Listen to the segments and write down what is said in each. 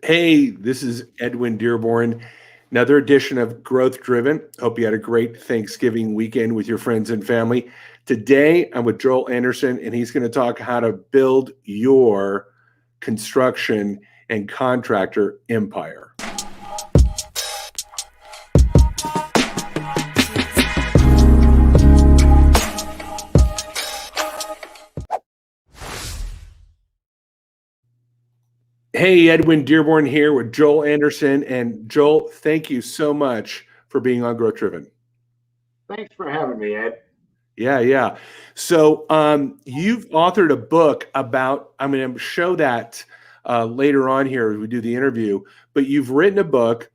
Hey, this is Edwin Dearborn. Another edition of Growth Driven. Hope you had a great Thanksgiving weekend with your friends and family. Today, I'm with Joel Anderson, and he's going to talk how to build your construction and contractor empire. Hey, Edwin Dearborn here with Joel Anderson. And Joel, thank you so much for being on Growth Driven. Thanks for having me, Ed. Yeah. So you've authored a book about, I'm going to show that later on here as we do the interview, but you've written a book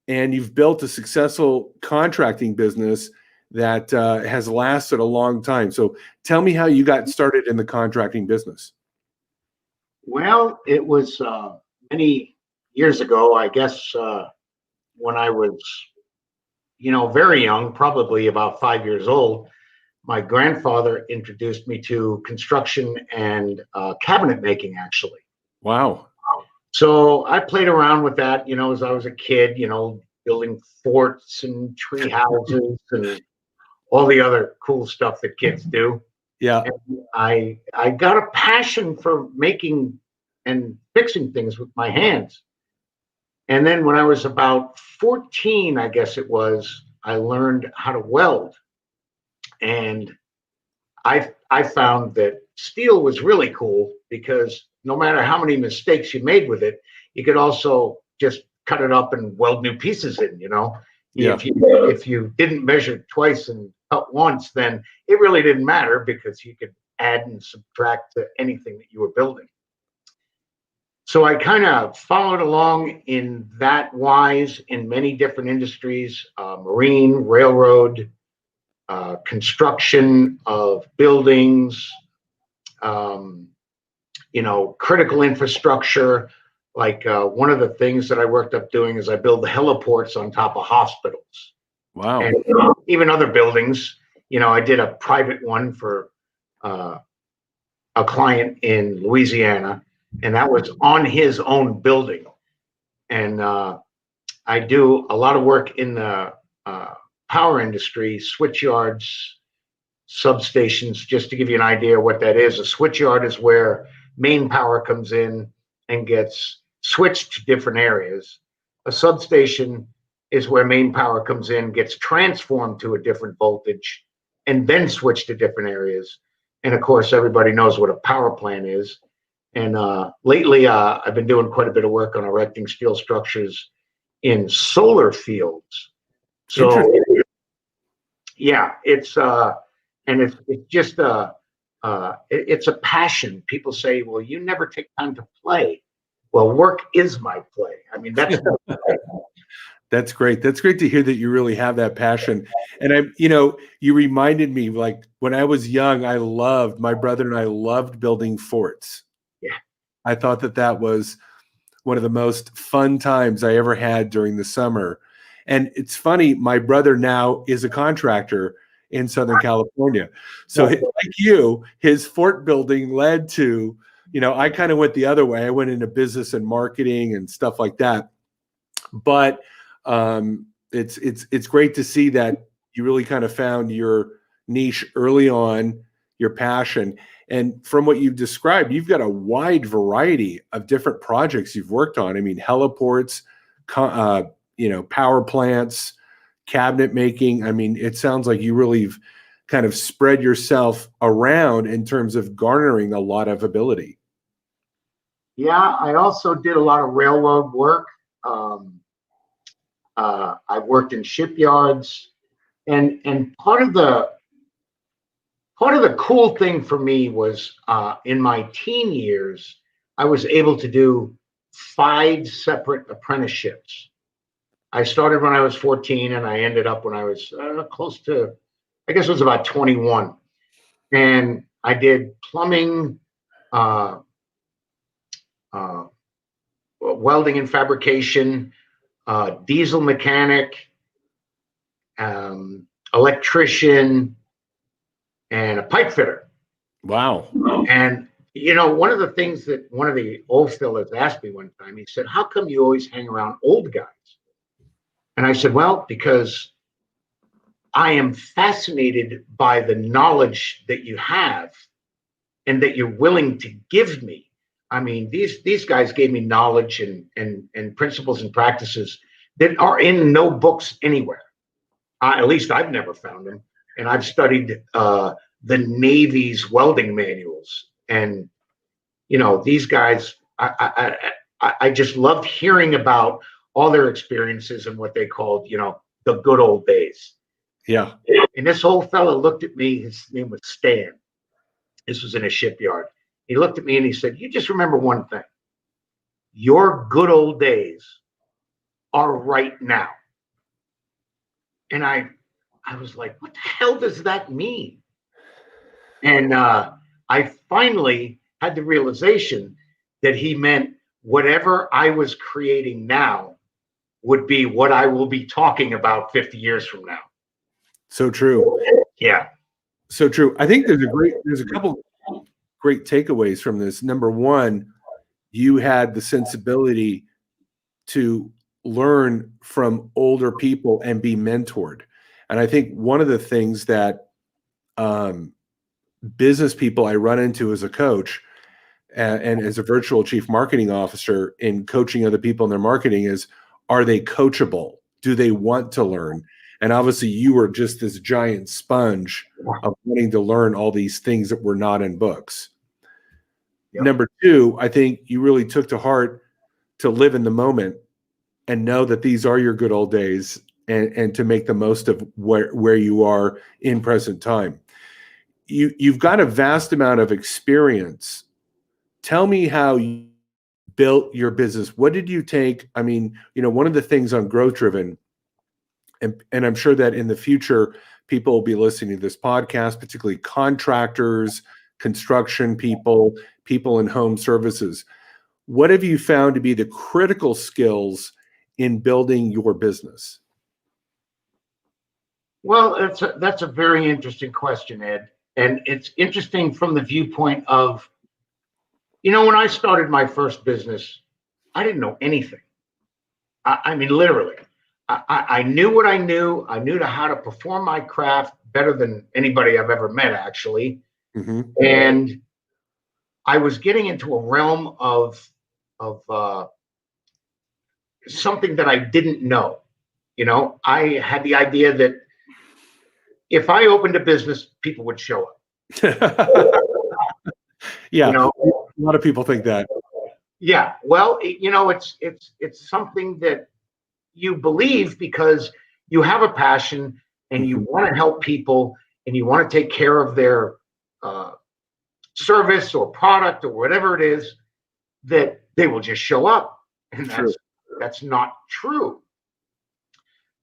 and you've built a successful contracting business that has lasted a long time. So tell me how you got started in the contracting business. Well, it was many years ago, I guess, when I was, very young, probably about 5 years old. My grandfather introduced me to construction and cabinet making, actually. Wow. So I played around with that, as I was a kid, building forts and tree houses and all the other cool stuff that kids do. Yeah. And I got a passion for making and fixing things with my hands. And then when I was about 14, I guess it was, I learned how to weld. And I found that steel was really cool because no matter how many mistakes you made with it, you could also just cut it up and weld new pieces in, Yeah. If you didn't measure twice and cut once, then it really didn't matter because you could add and subtract to anything that you were building. So I kind of followed along in that wise in many different industries, marine, railroad, construction of buildings, critical infrastructure. Like one of the things that I worked up doing is I build the heliports on top of hospitals. Wow. And even other buildings. I did a private one for a client in Louisiana, and that was on his own building. And I do a lot of work in the power industry, switch yards, substations. Just to give you an idea what that is, a switch yard is where main power comes in and gets switched to different areas. A substation is where main power comes in, gets transformed to a different voltage, and then switched to different areas. And of course, everybody knows what a power plant is. And lately, I've been doing quite a bit of work on erecting steel structures in solar fields. So, yeah, it's just it's a passion. People say, "Well, you never take time to play." Well, work is my play. I mean, that's That's great. That's great to hear that you really have that passion. And you reminded me, like when I was young, my brother and I loved building forts. Yeah. I thought that was one of the most fun times I ever had during the summer. And it's funny, my brother now is a contractor in Southern California. So like you, his fort building led to, I kind of went the other way. I went into business and marketing and stuff like that. But it's great to see that you really kind of found your niche early on, your passion. And from what you've described, you've got a wide variety of different projects you've worked on. I mean, heliports, power plants, cabinet making. I mean, it sounds like you really kind of spread yourself around in terms of garnering a lot of ability. Yeah, I also did a lot of railroad work. I worked in shipyards, and part of the cool thing for me was in my teen years, I was able to do 5 separate apprenticeships. I started when I was 14, and I ended up when I was close to, I guess it was about 21. And I did plumbing, welding and fabrication, diesel mechanic, electrician, and a pipe fitter. Wow. And One of the things that one of the old fellas asked me one time, he said, "How come you always hang around old guys?" And I said, "Well, because I am fascinated by the knowledge that you have and that you're willing to give me. I mean, these guys gave me knowledge and principles and practices that are in no books anywhere. At least I've never found them. And I've studied the Navy's welding manuals, and these guys. I just loved hearing about all their experiences and what they called, the good old days. Yeah. And this old fella looked at me. His name was Stan. This was in a shipyard. He looked at me and he said, "You just remember one thing. Your good old days are right now." And I was like, "What the hell does that mean?" And I finally had the realization that he meant whatever I was creating now would be what I will be talking about 50 years from now. So true. Yeah. So true. I think there's a couple great takeaways from this. Number one, you had the sensibility to learn from older people and be mentored. And I think one of the things that business people I run into as a coach and as a virtual chief marketing officer in coaching other people in their marketing is, are they coachable? Do they want to learn? And obviously you were just this giant sponge of wanting to learn all these things that were not in books. Yep. Number two, I think you really took to heart to live in the moment and know that these are your good old days, and to make the most of where you are in present time. You've got a vast amount of experience. Tell me how you built your business. What did you take? I mean, one of the things on Growth Driven, and I'm sure that in the future, people will be listening to this podcast, particularly contractors, construction people, people in home services. What have you found to be the critical skills in building your business? Well, that's a very interesting question, Ed. And it's interesting from the viewpoint of, when I started my first business, I didn't know anything. I mean, literally, I knew what I knew. I knew how to perform my craft better than anybody I've ever met, actually. Mm-hmm. And I was getting into a realm of something that I didn't know. I had the idea that if I opened a business, people would show up. Yeah, a lot of people think that. Yeah, well, it's something that you believe because you have a passion and you want to help people and you want to take care of their service or product or whatever it is, that they will just show up. And that's not true.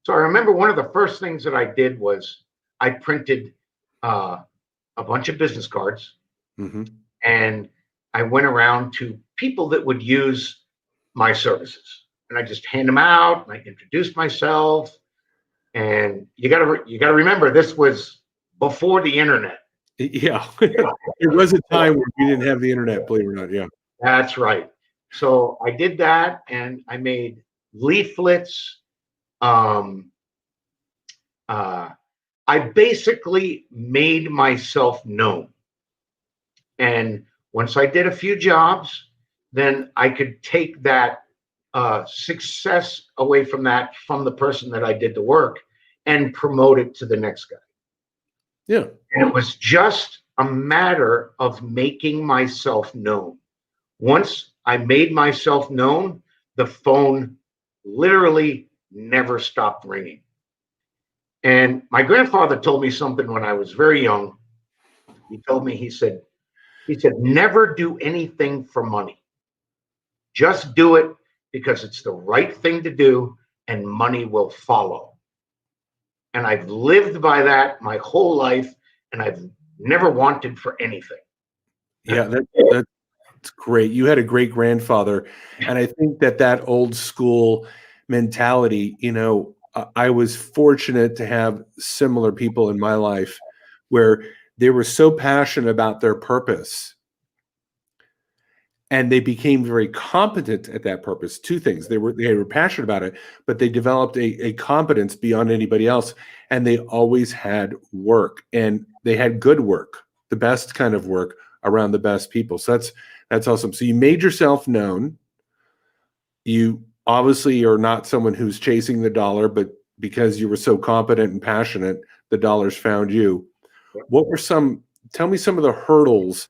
So I remember one of the first things that I did was I printed a bunch of business cards, and I went around to people that would use my services, and I just hand them out and I introduced myself. And you got to remember, this was before the internet. Yeah. It was a time where we didn't have the internet, believe it or not. Yeah. That's right. So I did that, and I made leaflets. I basically made myself known. And once I did a few jobs, then I could take that success away from the person that I did the work, and promote it to the next guy. Yeah. And it was just a matter of making myself known. Once I made myself known, the phone literally never stopped ringing. And my grandfather told me something when I was very young. He told me, he said, never do anything for money. Just do it because it's the right thing to do, and money will follow. And I've lived by that my whole life, and I've never wanted for anything. Yeah, that's great. You had a great grandfather. And I think that old school mentality, I was fortunate to have similar people in my life where they were so passionate about their purpose and they became very competent at that purpose. Two things: they were passionate about it, but they developed a competence beyond anybody else, and they always had work, and they had good work, the best kind of work around the best people. So that's awesome. So you made yourself known. You obviously are not someone who's chasing the dollar, but because you were so competent and passionate, the dollars found you. What were some, tell me some of the hurdles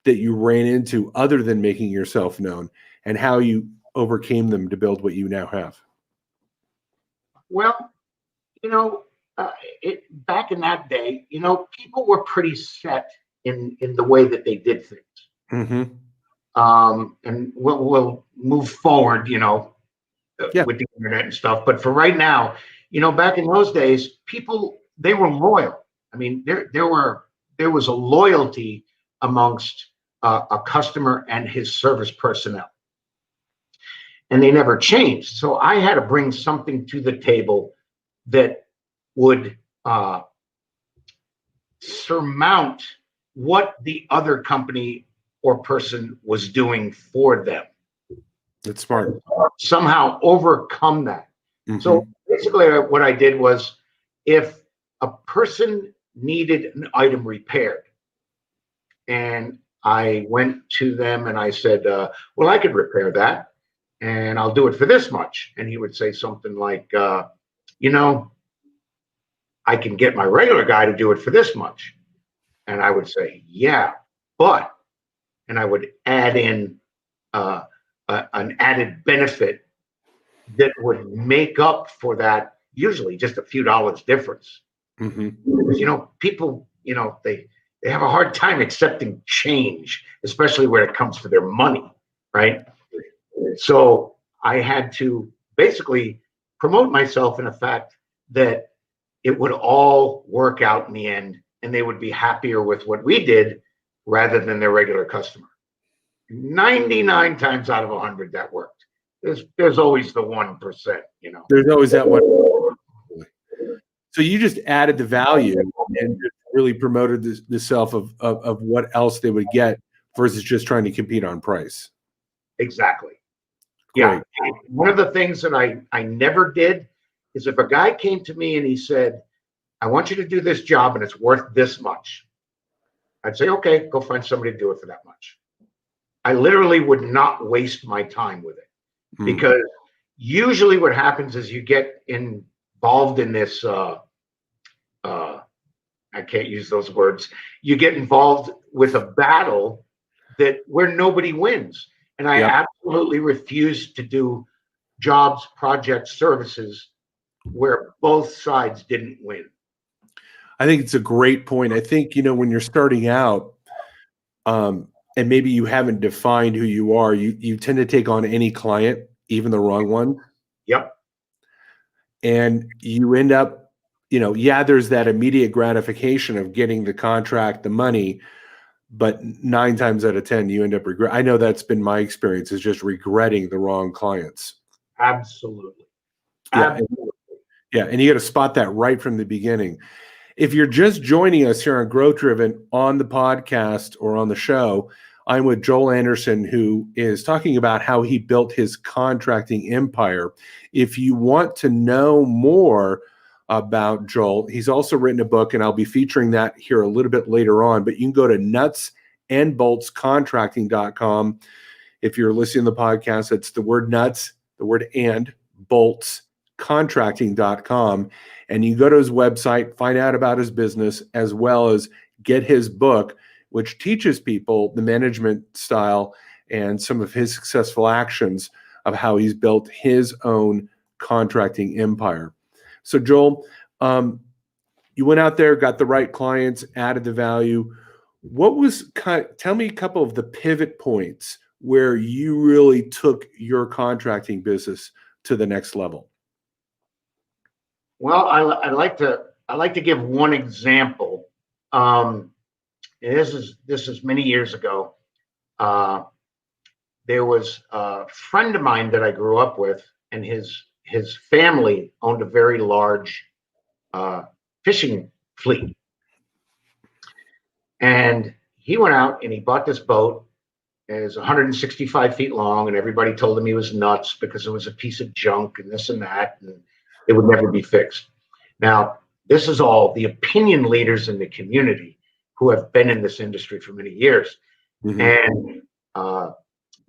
that you ran into other than making yourself known, and how you overcame them to build what you now have? Well, you know, uh, back in that day, people were pretty set in the way that they did things. Mm-hmm. And we'll move forward, Yeah. with the internet and stuff. But for right now, back in those days, people, they were loyal. I mean, there was a loyalty amongst a customer and his service personnel, and they never changed. So I had to bring something to the table that would surmount what the other company or person was doing for them. That's smart. Somehow overcome that. Mm-hmm. So basically, what I did was, if a person needed an item repaired, and I went to them and I said, well, I could repair that and I'll do it for this much. And he would say something like, you know, I can get my regular guy to do it for this much. And I would say, yeah, but, and I would add in an added benefit that would make up for that, usually just a few dollars difference. Mm-hmm. Because, people, they have a hard time accepting change, especially when it comes to their money, right? So I had to basically promote myself in the fact that it would all work out in the end, and they would be happier with what we did rather than their regular customer. 99 times out of 100, that worked. There's always the 1%, There's always that one. So you just added the value and just really promoted the self of what else they would get versus just trying to compete on price. Exactly. Great. Yeah. One of the things that I never did is, if a guy came to me and he said, I want you to do this job and it's worth this much, I'd say, okay, go find somebody to do it for that much. I literally would not waste my time with it, because usually what happens is you get involved in this, I can't use those words. You get involved with a battle where nobody wins. And I absolutely refuse to do jobs, projects, services where both sides didn't win. I think it's a great point. I think, when you're starting out, and maybe you haven't defined who you are, you tend to take on any client, even the wrong one. Yep. And you end up, there's that immediate gratification of getting the contract, the money, but 9 times out of 10, you end up I know that's been my experience, is just regretting the wrong clients. Absolutely. Yeah. And you got to spot that right from the beginning. If you're just joining us here on Growth Driven on the podcast or on the show, I'm with Joel Anderson, who is talking about how he built his contracting empire. If you want to know more about Joel, he's also written a book, and I'll be featuring that here a little bit later on, but you can go to nutsandboltscontracting.com. If you're listening to the podcast, it's the word nuts, the word and, bolts, contracting.com. And you can go to his website, find out about his business, as well as get his book, which teaches people the management style and some of his successful actions of how he's built his own contracting empire. So Joel, you went out there, got the right clients, added the value. Tell me a couple of the pivot points where you really took your contracting business to the next level. Well, I like to give one example. This is many years ago. There was a friend of mine that I grew up with, and his family owned a very large fishing fleet. And he went out and he bought this boat, It was 165 feet long, and everybody told him he was nuts because it was a piece of junk and this and that, and it would never be fixed. Now, this is all the opinion leaders in the community who have been in this industry for many years. Mm-hmm. And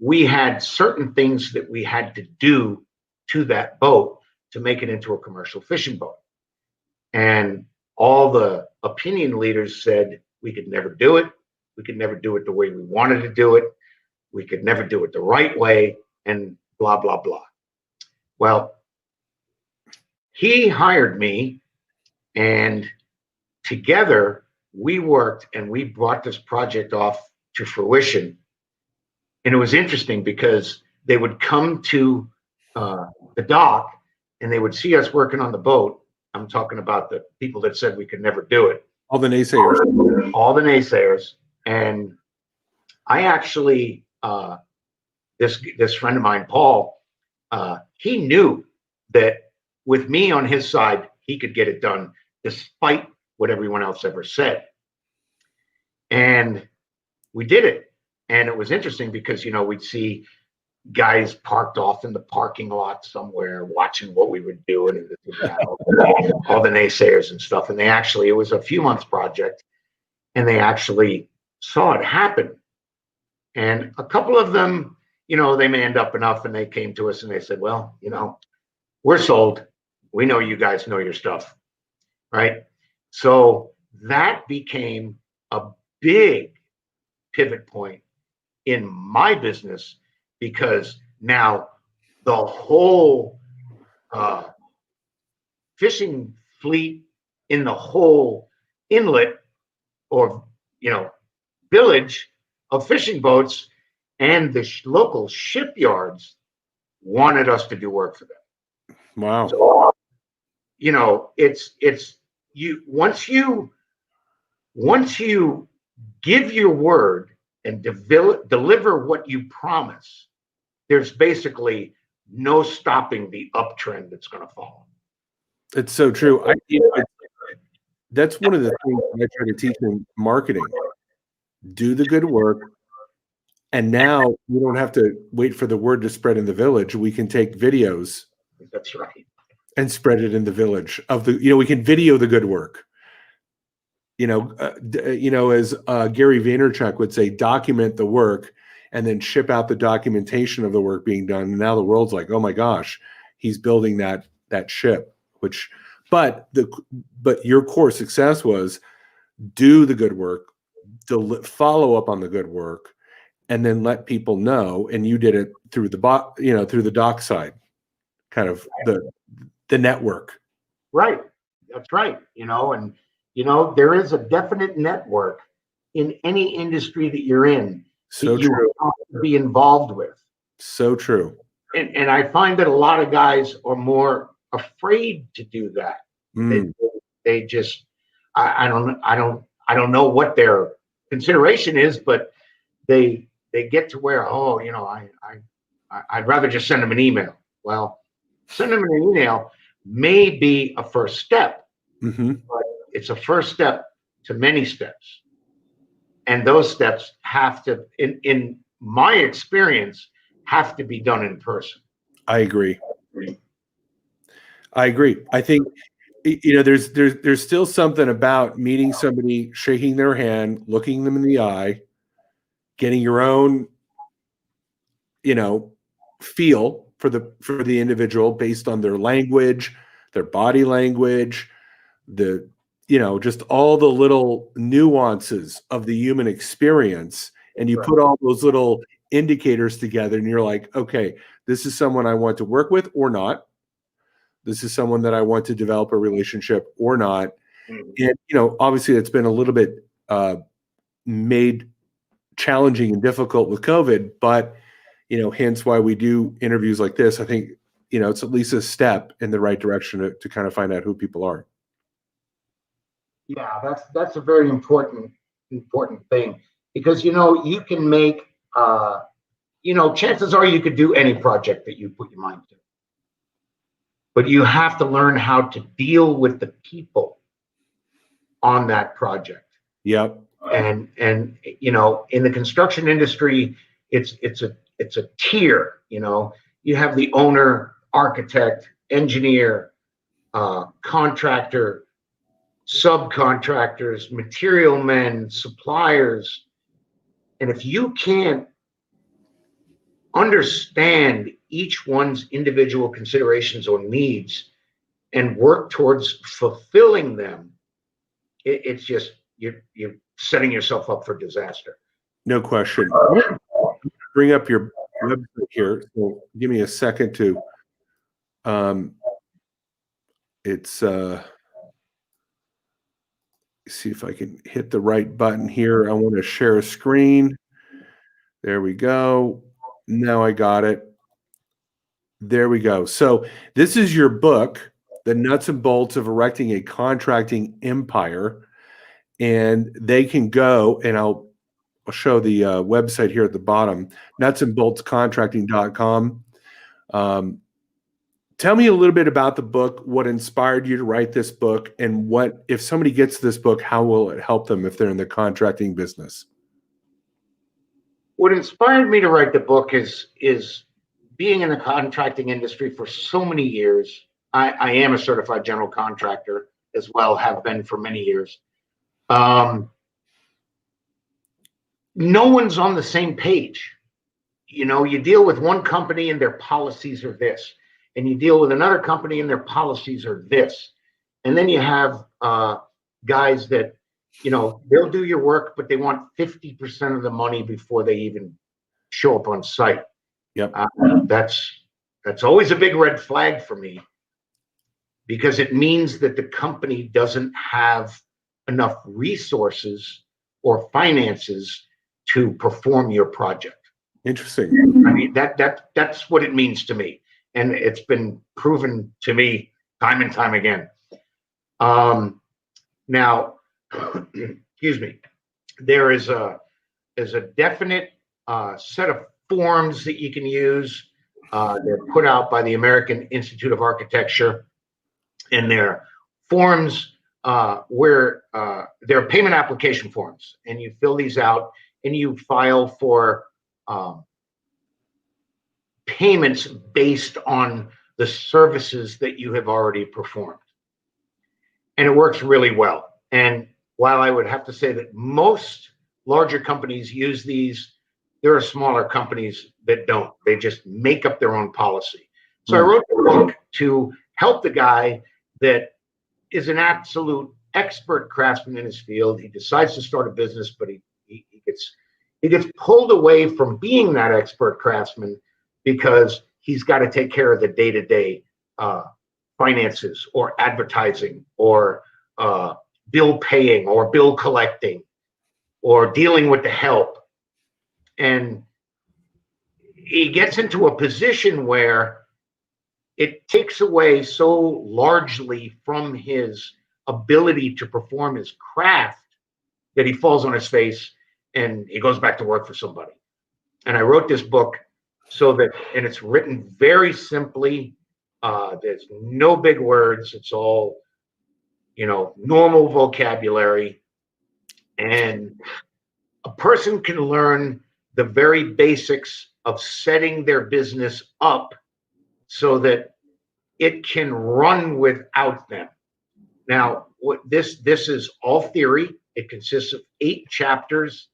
we had certain things that we had to do to that boat to make it into a commercial fishing boat. And all the opinion leaders said we could never do it. We could never do it the way we wanted to do it. We could never do it the right way, and blah, blah, blah. Well, he hired me, and together we worked and we brought this project off to fruition. And it was interesting because they would come to the dock and they would see us working on the boat. I'm talking about the people that said we could never do it. All the naysayers. All the naysayers. And I actually, this friend of mine, Paul, he knew that with me on his side, he could get it done despite what everyone else ever said. And we did it. And it was interesting because, we'd see guys parked off in the parking lot somewhere watching what we were doing, and all the naysayers and stuff. And it was a few months project, and they actually saw it happen. And a couple of them, they manned up enough and they came to us and they said, well, we're sold. We know you guys know your stuff, right? So that became a big pivot point in my business, because now the whole fishing fleet in the whole inlet or village of fishing boats and the local shipyards wanted us to do work for them. Wow. So, it's you once you give your word and deliver what you promise, there's basically no stopping the uptrend that's going to follow. It's so true. That's one of the things I try to teach in marketing. Do the good work. And now we don't have to wait for the word to spread in the village. We can take videos. That's right. And spread it in the village we can video the good work. As Gary Vaynerchuk would say, document the work and then ship out the documentation of the work being done. And now the world's like, oh my gosh, he's building that ship. But your core success was do the good work, follow up on the good work, and then let people know. And you did it through the dock side, kind of the network. Right. That's right. And there is a definite network in any industry that you're in So that you true. have to be involved with. So true. And I find that a lot of guys are more afraid to do that. They just, I don't know what their consideration is, but they get to where, I'd rather just send them an email. Well, send them an email may be a first step, but it's a first step to many steps. And those steps have to, in my experience, have to be done in person. I agree. I think, there's still something about meeting somebody, shaking their hand, looking them in the eye, getting your own, feel for the individual based on their language, their body language, just all the little nuances of the human experience. And you put all those little indicators together and you're like, okay, this is someone I want to work with or not. This is someone that I want to develop a relationship or not. And, obviously it's been a little bit made challenging and difficult with COVID, but, hence why we do interviews like this. I think, it's at least a step in the right direction to kind of find out who people are. Yeah, that's a very important thing, because, you can make, chances are you could do any project that you put your mind to. But you have to learn how to deal with the people on that project. Yep. And in the construction industry, it's a tier. You have the owner, architect, engineer, contractor, subcontractors, material men, suppliers. And if you can't understand each one's individual considerations or needs and work towards fulfilling them, it's just you're setting yourself up for disaster. No question. Bring up your website here. So give me a second to see if I can hit the right button here. I want to share a screen. There we go. Now I got it. There we go. So this is your book, The Nuts and Bolts of Erecting a Contracting Empire. And they can go, and I'll show the website here at the bottom, nutsandboltscontracting.com. Tell me a little bit about the book, what inspired you to write this book, and what, if somebody gets this book, how will it help them if they're in the contracting business? What inspired me to write the book is being in the contracting industry for so many years. I am a certified general contractor as well, have been for many years. No one's on the same page. You deal with one company and their policies are this, and you deal with another company and their policies are this. And then you have guys that, they'll do your work, but they want 50% of the money before they even show up on site. Yep. That's always a big red flag for me, because it means that the company doesn't have enough resources or finances to perform your project. Interesting. I mean, that's what it means to me. And it's been proven to me time and time again. Now, excuse me, there is a definite set of forms that you can use. They're put out by the American Institute of Architecture, and they're forms where they're payment application forms, and you fill these out and you file for payments based on the services that you have already performed. And it works really well. And while I would have to say that most larger companies use these, there are smaller companies that don't. They just make up their own policy. So I wrote the book to help the guy that is an absolute expert craftsman in his field. He decides to start a business, but he gets pulled away from being that expert craftsman because he's got to take care of the day-to-day finances or advertising or bill paying or bill collecting or dealing with the help. And he gets into a position where it takes away so largely from his ability to perform his craft that he falls on his face and he goes back to work for somebody. And I wrote this book and it's written very simply. There's no big words. It's all, normal vocabulary. And a person can learn the very basics of setting their business up so that it can run without them. Now, this is all theory. It consists of 8 chapters,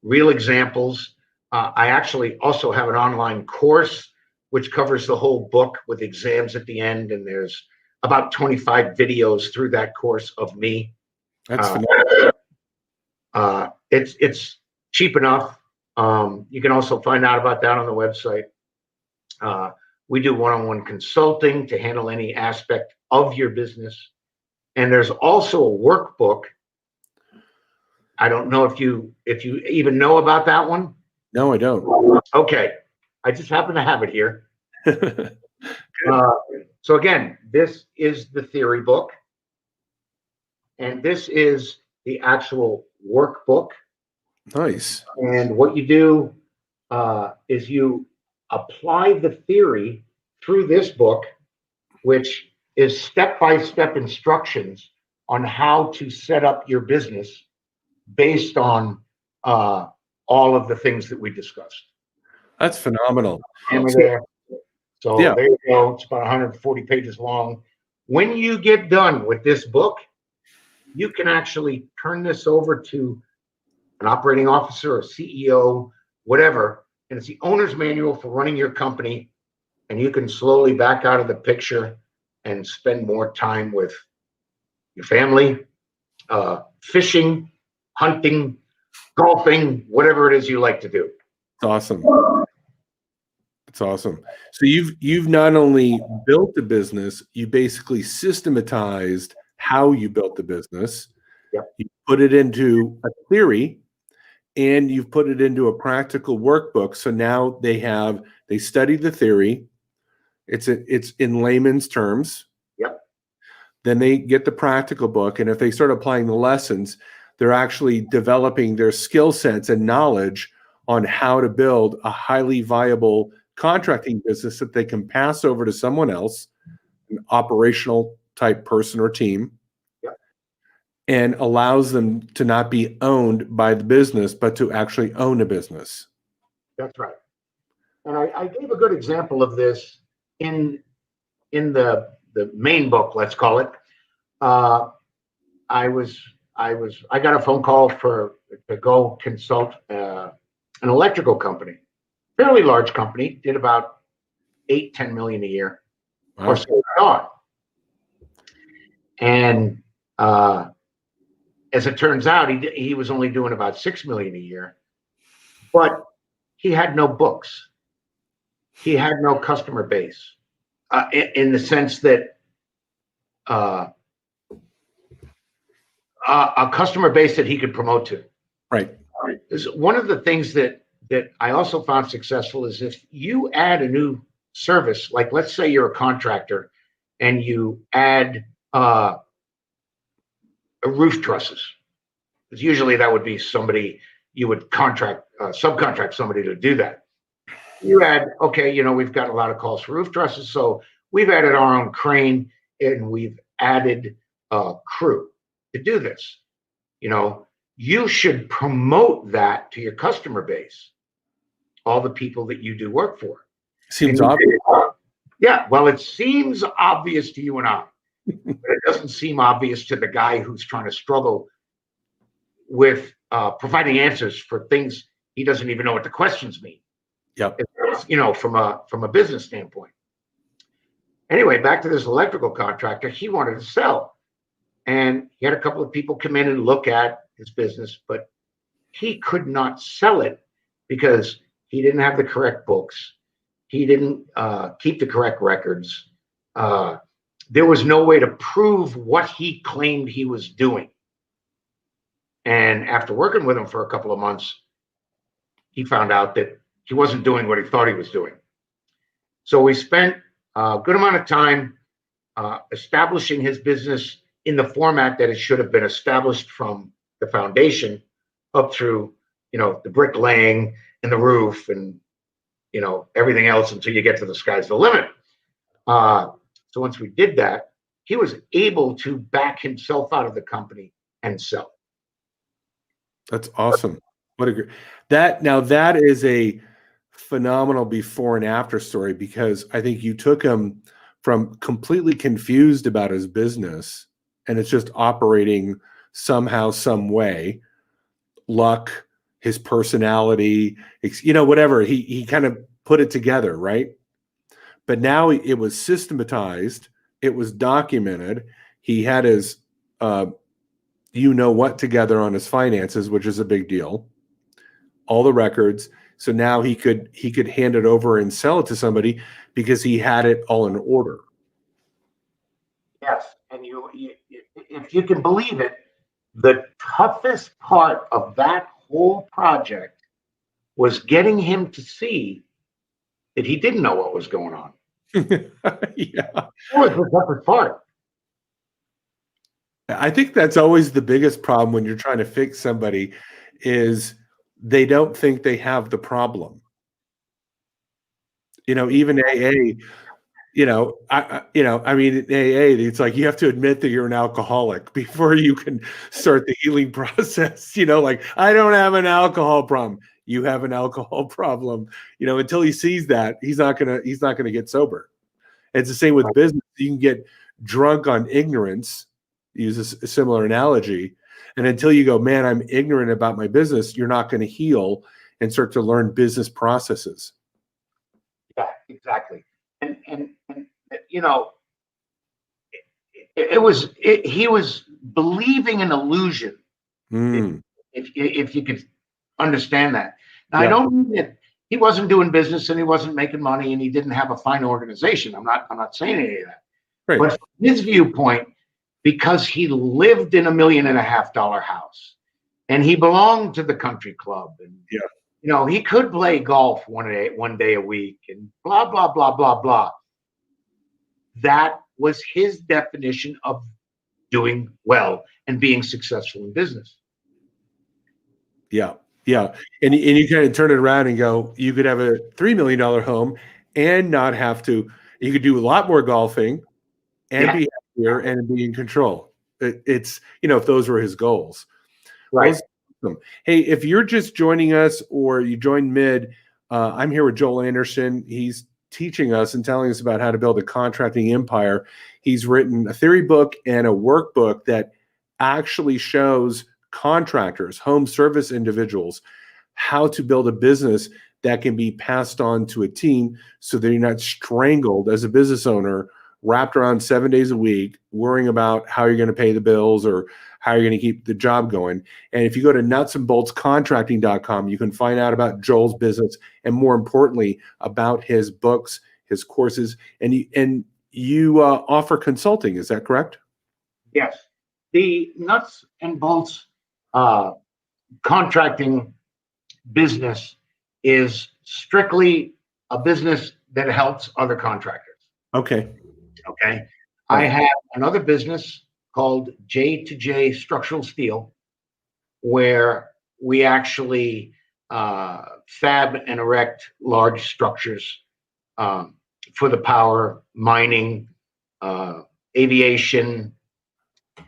real examples. I actually also have an online course which covers the whole book with exams at the end, and there's about 25 videos through that course of me. That's phenomenal. It's cheap enough. You can also find out about that on the website. We do one-on-one consulting to handle any aspect of your business. And there's also a workbook. I don't know if you even know about that one. No, I don't. Okay. I just happen to have it here. So again, this is the theory book. And this is the actual workbook. Nice. And what you do is you apply the theory through this book, which is step-by-step instructions on how to set up your business based on all all of the things that we discussed. That's phenomenal. There. So Yeah. there you go. It's about 140 pages long. When you get done with this book, you can actually turn this over to an operating officer, a CEO, whatever, and it's the owner's manual for running your company. And you can slowly back out of the picture and spend more time with your family, fishing, hunting, golfing, whatever it is you like to do. It's awesome. It's awesome. So you've not only built the business, you basically systematized how you built the business. Yep. You put it into a theory, and you've put it into a practical workbook. So now they study the theory. It's in layman's terms. Yep. Then they get the practical book, and if they start applying the lessons, they're actually developing their skill sets and knowledge on how to build a highly viable contracting business that they can pass over to someone else, an operational type person or team, and allows them to not be owned by the business, but to actually own a business. That's right. And I gave a good example of this in the main book, let's call it. I got a phone call to go consult an electrical company, fairly large company, did about 8-10 million a year. Wow. Or so I thought. And as it turns out, he was only doing about 6 million a year, but he had no books. He had no customer base, in the sense that a customer base that he could promote to. Right. One of the things that I also found successful is if you add a new service, like let's say you're a contractor and you add roof trusses. Because usually that would be somebody you would subcontract somebody to do that. You add, okay, we've got a lot of calls for roof trusses, so we've added our own crane and we've added a crew to do this. You should promote that to your customer base, all the people that you do work for. Seems obvious. Yeah, well, it seems obvious to you and I, but it doesn't seem obvious to the guy who's trying to struggle with providing answers for things he doesn't even know what the questions mean. Yep. From a business standpoint. Anyway, back to this electrical contractor, he wanted to sell. And he had a couple of people come in and look at his business, but he could not sell it because he didn't have the correct books. He didn't keep the correct records. There was no way to prove what he claimed he was doing. And after working with him for a couple of months, he found out that he wasn't doing what he thought he was doing. So we spent a good amount of time establishing his business in the format that it should have been established from the foundation up through, the bricklaying and the roof and, everything else until you get to the sky's the limit. So once we did that, he was able to back himself out of the company and sell. That's awesome. What a that is a phenomenal before and after story, because I think you took him from completely confused about his business and it's just operating somehow, some way, luck, his personality, whatever. He kind of put it together, right? But now it was systematized. It was documented. He had his, what together on his finances, which is a big deal. All the records. So now he could hand it over and sell it to somebody because he had it all in order. Yes, and if you can believe it, the toughest part of that whole project was getting him to see that he didn't know what was going on. Yeah. That was the toughest part. I think that's always the biggest problem when you're trying to fix somebody is they don't think they have the problem. Even AA, in AA, it's like you have to admit that you're an alcoholic before you can start the healing process. Like, I don't have an alcohol problem. you have an alcohol problem. Until he sees that, he's not gonna get sober. It's the same with business. You can get drunk on ignorance, use a similar analogy. And until you go, man, I'm ignorant about my business, you're not going to heal and start to learn business processes. Yeah, exactly. And you know, he was believing an illusion. Mm. If you could understand that. Now, I Yeah. don't mean that he wasn't doing business and he wasn't making money and he didn't have a fine organization. I'm not saying any of that. Right. But from his viewpoint, because he lived in $1.5 million house and he belonged to the country club, and Yeah. he could play golf one day a week and blah blah blah blah blah. That was his definition of doing well and being successful in business. Yeah. Yeah. And you kind of turn it around and go, you could have a $3 million home and not have to, you could do a lot more golfing and be happier and be in control. It's, if those were his goals. Right. Well, hey, if you're just joining us or you joined mid, I'm here with Joel Anderson. He's teaching us and telling us about how to build a contracting empire. He's written a theory book and a workbook that actually shows contractors, home service individuals, how to build a business that can be passed on to a team so that you're not strangled as a business owner, wrapped around 7 days a week, worrying about how you're going to pay the bills or how you're going to keep the job going. And if you go to nutsandboltscontracting.com, you can find out about Joel's business and, more importantly, about his books, his courses, and you offer consulting. Is that correct? Yes. The nuts and bolts contracting business is strictly a business that helps other contractors. Okay. I have another business called J2J Structural Steel, where we actually fab and erect large structures for the power, mining, aviation,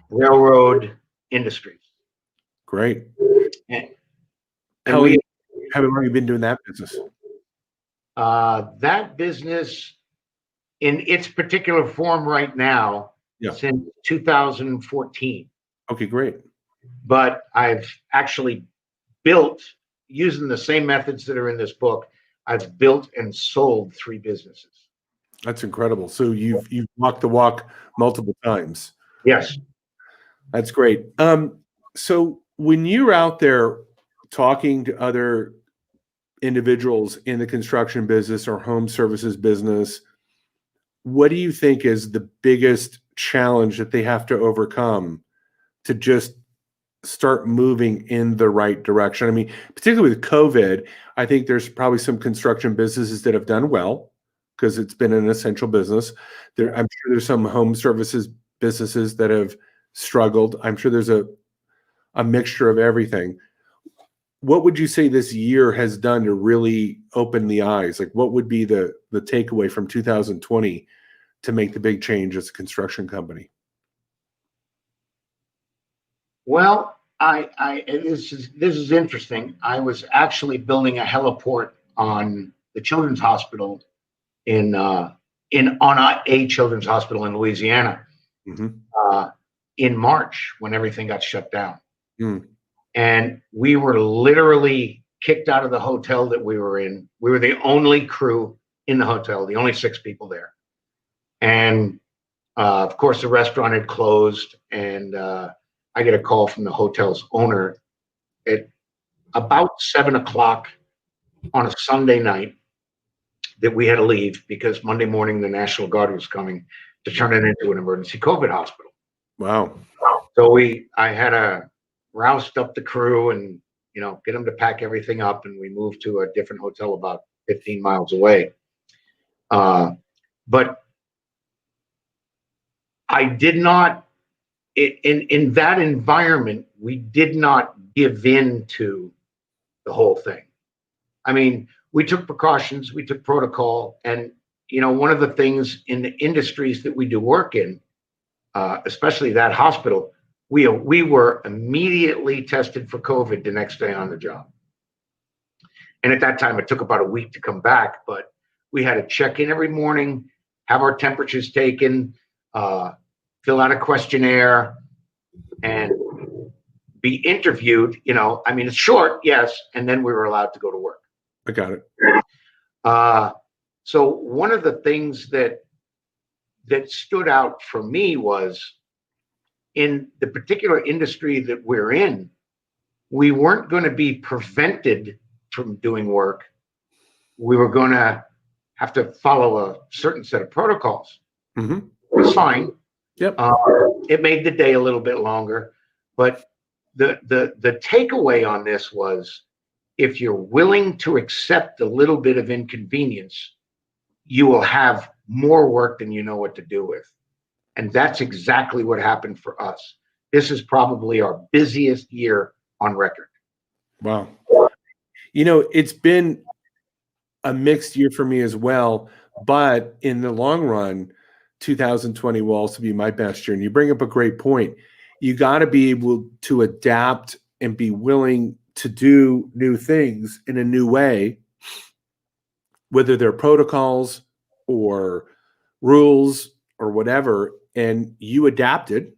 railroad industries. Great. And How long have you been doing that business? That business, in its particular form right now, since 2014. Okay, great. But I've actually built, using the same methods that are in this book, I've built and sold 3 businesses. That's incredible. So you've walked the walk multiple times. Yes. That's great. So when you're out there talking to other individuals in the construction business or home services business, what do you think is the biggest challenge that they have to overcome to just start moving in the right direction? I mean, particularly with COVID, I think there's probably some construction businesses that have done well because it's been an essential business. I'm sure there's some home services businesses that have struggled. I'm sure there's a mixture of everything. What would you say this year has done to really open the eyes? Like, what would be the takeaway from 2020 to make the big change as a construction company? Well, this is interesting. I was actually building a heliport on the Children's Hospital on a Children's Hospital in Louisiana in March when everything got shut down. And we were literally kicked out of the hotel that we were in. We were the only crew in the hotel, the only 6 people there. And of course, the restaurant had closed, and I get a call from the hotel's owner at about 7 o'clock on a Sunday night that we had to leave because Monday morning the National Guard was coming to turn it into an emergency COVID hospital. Wow. So I had to roust up the crew and get them to pack everything up, and we moved to a different hotel about 15 miles away. But I did not, in that environment, we did not give in to the whole thing. I mean, we took precautions, we took protocol, and one of the things in the industries that we do work in, especially that hospital, we were immediately tested for COVID the next day on the job. And at that time, it took about a week to come back, but we had to check in every morning, have our temperatures taken, fill out a questionnaire, and be interviewed. I mean, it's short, yes, and then we were allowed to go to work. I got it. So one of the things that stood out for me was, in the particular industry that we're in, we weren't going to be prevented from doing work. We were going to have to follow a certain set of protocols. Mm-hmm. It was fine. Yep. It made the day a little bit longer, but the takeaway on this was, if you're willing to accept a little bit of inconvenience, you will have more work than you know what to do with. And that's exactly what happened for us. This is probably our busiest year on record. Wow. It's been a mixed year for me as well, but in the long run, 2020 will also be my best year. And you bring up a great point. You got to be able to adapt and be willing to do new things in a new way, whether they're protocols or rules or whatever. And you adapted.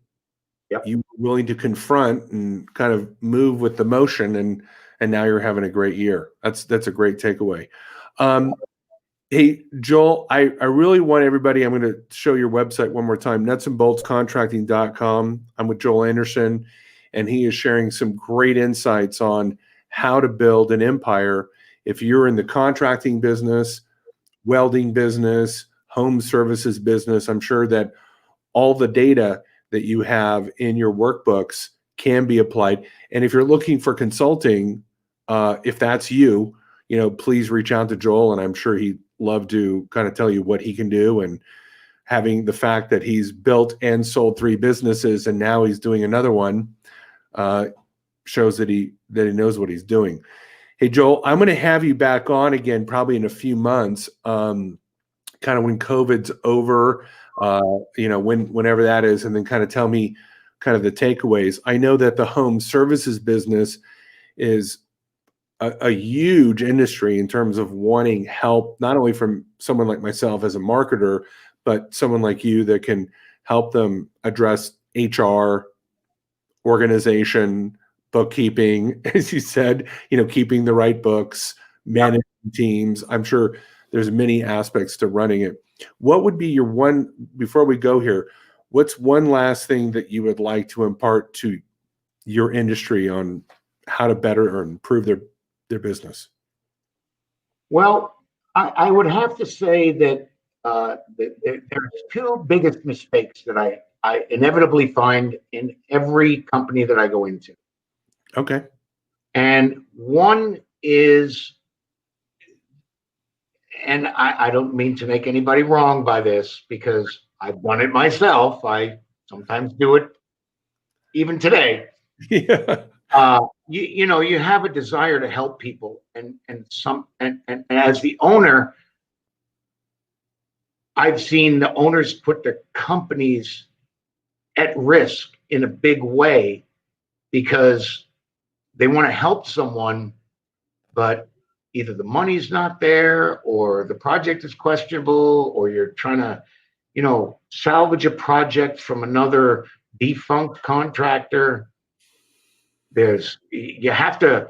Yep. You were willing to confront and kind of move with the motion, and now you're having a great year. That's a great takeaway. Hey, Joel, I really want everybody, I'm going to show your website one more time, nutsandboltscontracting.com. I'm with Joel Anderson, and he is sharing some great insights on how to build an empire. If you're in the contracting business, welding business, home services business, I'm sure that all the data that you have in your workbooks can be applied. And if you're looking for consulting, if that's you, please reach out to Joel, and I'm sure he'd love to kind of tell you what he can do. And having the fact that he's built and sold 3 businesses and now he's doing another one shows that he knows what he's doing. Hey, Joel, I'm going to have you back on again probably in a few months, kind of when COVID's over, whenever that is, and then kind of tell me kind of the takeaways. I know that the home services business is a huge industry in terms of wanting help, not only from someone like myself as a marketer, but someone like you that can help them address HR, organization, bookkeeping, as you said, keeping the right books, managing teams. I'm sure there's many aspects to running it. What would be your one, before we go here, what's one last thing that you would like to impart to your industry on how to better or improve their business? Well, I would have to say that there's 2 biggest mistakes that I inevitably find in every company that I go into. Okay. And one is, and I don't mean to make anybody wrong by this, because I've done it myself. I sometimes do it even today. Yeah. You have a desire to help people, and as the owner, I've seen the owners put their companies at risk in a big way because they want to help someone, but either the money's not there, or the project is questionable, or you're trying to, salvage a project from another defunct contractor. You have to,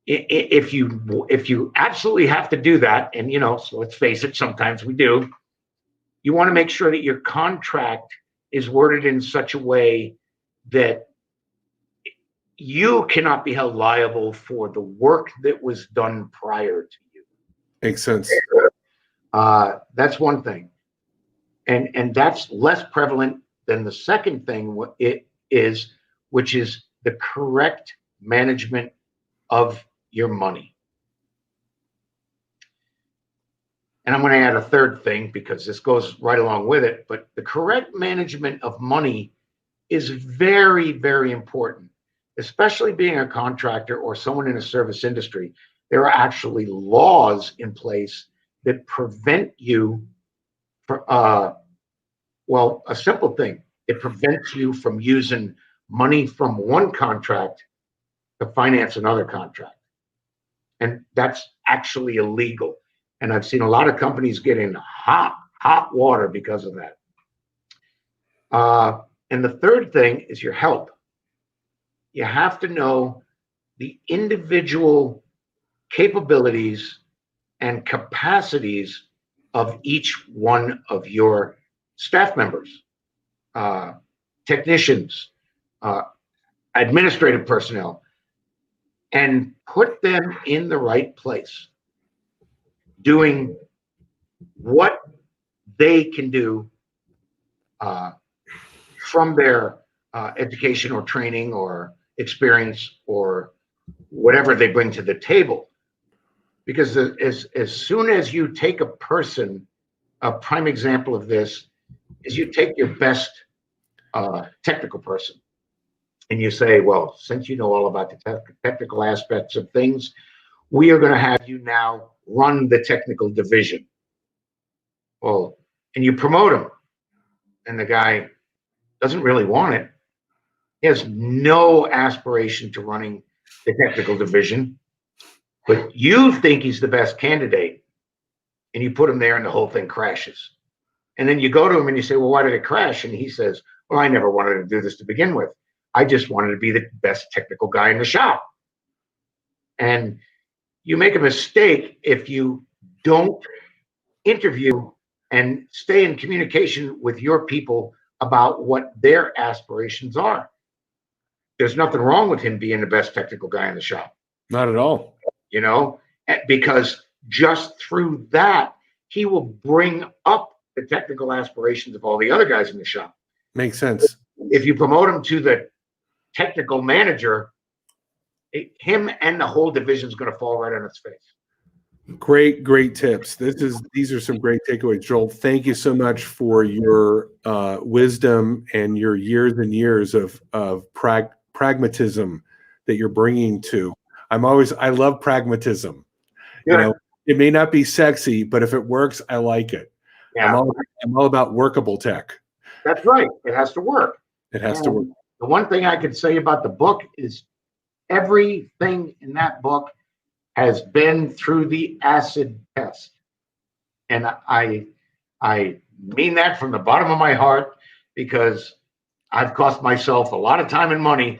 if you absolutely have to do that, and so let's face it, sometimes we do. You want to make sure that your contract is worded in such a way that you cannot be held liable for the work that was done prior to you. Makes sense. That's one thing, and that's less prevalent than the second thing. Which is the correct management of your money. And I'm going to add a third thing because this goes right along with it. But the correct management of money is very, very important, especially being a contractor or someone in a service industry. There are actually laws in place that prevent you from, a simple thing. It prevents you from using money from one contract to finance another contract. And that's actually illegal. And I've seen a lot of companies get in hot water because of that. And the third thing is your help. You have to know the individual capabilities and capacities of each one of your staff members, technicians, administrative personnel, and put them in the right place, doing what they can do from their education or training or experience or whatever they bring to the table. Because as soon as you take a person, a prime example of this is you take your best technical person and you say, well, since you know all about the technical aspects of things, we are going to have you now run the technical division. Well, and you promote him, and the guy doesn't really want it. He has no aspiration to running the technical division, but you think he's the best candidate, and you put him there, and the whole thing crashes. And then you go to him and you say, well, why did it crash? And he says, well, I never wanted to do this to begin with. I just wanted to be the best technical guy in the shop. And you make a mistake if you don't interview and stay in communication with your people about what their aspirations are. There's nothing wrong with him being the best technical guy in the shop. Not at all. You know, because just through that, he will bring up the technical aspirations of all the other guys in the shop. Makes sense. If you promote him to the technical manager, him and the whole division is going to fall right on its face. Great tips. These are some great takeaways, Joel. Thank you so much for your wisdom and your years and years of pragmatism that you're bringing to. I love pragmatism. Yeah. You know, it may not be sexy, but if it works, I like it. Yeah. I'm all about workable tech. That's right. It has to work. It has to work. The one thing I could say about the book is everything in that book has been through the acid test. And I mean that from the bottom of my heart, because I've cost myself a lot of time and money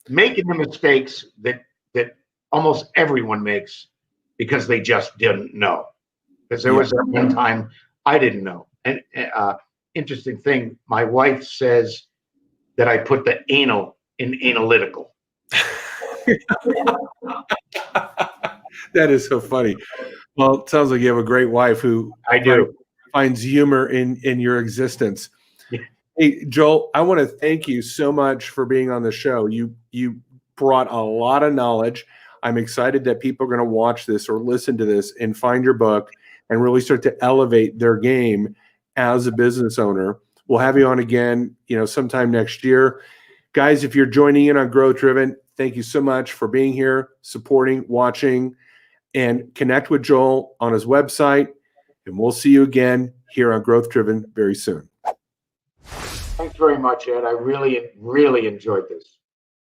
making the mistakes that almost everyone makes because they just didn't know. Because there was that one time I didn't know. And interesting thing, my wife says that I put the anal in analytical. That is so funny. Well, it sounds like you have a great wife who finds humor in your existence. Yeah. Hey, Joel, I want to thank you so much for being on the show. You brought a lot of knowledge. I'm excited that people are going to watch this or listen to this and find your book and really start to elevate their game as a business owner. We'll have you on again, sometime next year. Guys, if you're joining in on Growth Driven, thank you so much for being here, supporting, watching, and connect with Joel on his website. And we'll see you again here on Growth Driven very soon. Thanks very much, Ed. I really, really enjoyed this.